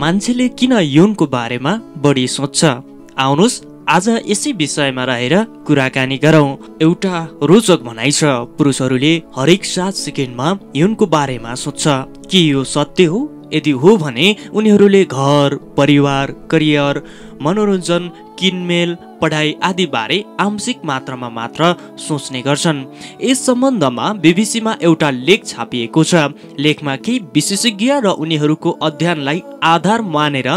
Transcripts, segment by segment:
मान्छेले किन यौनको बारेमा बढी सोच्छ? आउनुस् आज यसै विषयमा रहेर कुराकानी गरौँ। एउटा रोचक भनाइ छ, पुरुषहरूले हरेक 7 सेकेन्डमा यौनको बारेमा सोच्छ। के यो सत्य हो? यदि हो भने उनीहरूले घर, परिवार, करियर, मनोरञ्जन, किनमेल, पढाइ आदि बारे आंशिक मात्रामा मात्र सोच्ने गर्छन्। यस सम्बन्धमा बीबीसीमा एउटा लेख छापिएको छ। लेखमा केही विशेषज्ञ र उनीहरूको अध्ययनलाई आधार मानेर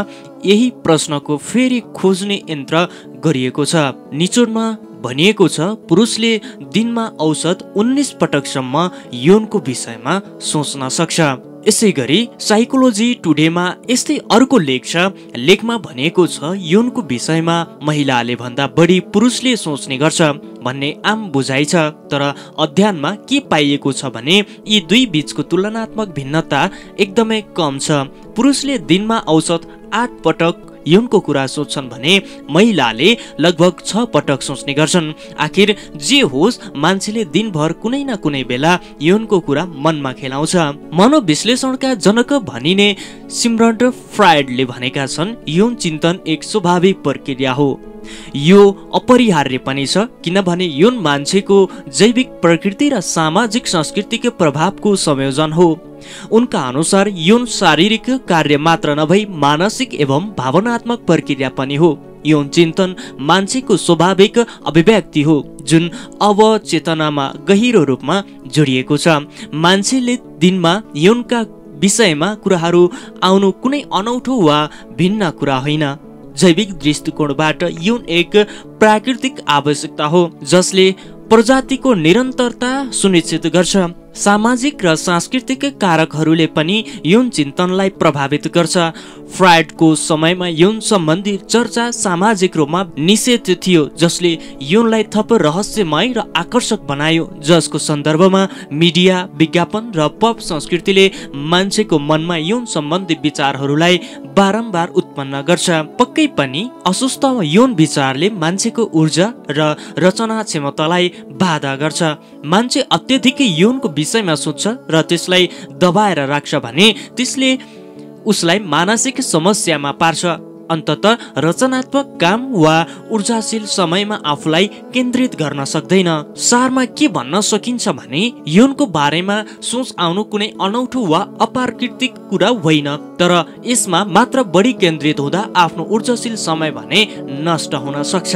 यही प्रश्नको फेरि खोज्ने यन्त्र गरिएको छ। निचोडमा भनिएको छ, पुरुषले दिनमा औसत 19 पटकसम्म यौनको विषयमा सोच्न सक्छ। यसै गरी साइकोलोजी टुडेमा यस्तै अर्को लेख छ। लेखमा भनिएको छ, यौनको विषयमा महिलाले भन्दा बढी पुरुषले सोच्ने गर्छ भन्ने आम बुझाइ छ। तर अध्ययनमा के पाइएको छ भने यी दुई बीचको तुलनात्मक भिन्नता एकदमै कम छ। पुरुषले दिनमा औसत 8 पटक यौनको कुरा सोच्छन् भने महिलाले लगभग 6 पटक सोच्ने गर्छन्। आखिर जे होस्, मान्छेले दिनभर कुनै न कुनै बेला यौनको कुरा मनमा खेलाउँछ। मनोविश्लेषणका जनक भनिने सिमरन फ्रायडले भनेका छन्, यौन चिन्तन एक स्वाभाविक प्रक्रिया हो। यो अपरिहार्य पनि छ, किनभने यौन मान्छेको जैविक प्रकृति र सामाजिक संस्कृतिको प्रभावको संयोजन हो। उनका अनुसार यौन शारीरिक कार्य मात्र नभई मानसिक एवं भावनात्मक प्रक्रिया पनि हो। यौन चिन्तन मान्छेको स्वाभाविक अभिव्यक्ति हो, जुन अवचेतनामा गहिरो रूपमा जोडिएको छ। मान्छेले दिनमा यौनका विषयमा कुराहरू आउनु कुनै अनौठो वा भिन्न कुरा होइन। जैविक दृष्टिकोणबाट यौन एक प्राकृतिक आवश्यकता हो, जसले प्रजातिको निरन्तरता सुनिश्चित गर्छ। सामाजिक र सांस्कृतिक कारकहरूले पनि यौन चिन्तनलाई प्रभावित गर्छ। फ्रायडको समयमा यौन सम्बन्धी चर्चा सामाजिक रूपमा निषेध थियो, जसले यौनलाई थप रहस्यमय र आकर्षक बनायो, जसको सन्दर्भमा मिडिया, विज्ञापन र पप संस्कृतिले मान्छेको मनमा यौन सम्बन्धी विचारहरूलाई बारम्बार उत्पन्न गर्छ। पक्कै पनि अस्वस्थ यौन विचारले मान्छेको ऊर्जा र रचना क्षमतालाई बाधा गर्छ। मान्छे अत्यधिकै यौनको विषयमा सोच्छ र त्यसलाई दबाएर राख्छ भने त्यसले उसलाई मानसिक समस्यामा पार्छ। अन्ततः रचनात्मक काम वा ऊर्जाशील समयमा आफूलाई केन्द्रित गर्न सक्दैन। सारमा के भन्न सकिन्छ भने यौनको बारेमा सोच आउनु कुनै अनौठो वा अप्राकृतिक कुरा होइन, तर यसमा मात्र बढी केन्द्रित हुँदा आफ्नो ऊर्जाशील समय भने नष्ट हुन सक्छ।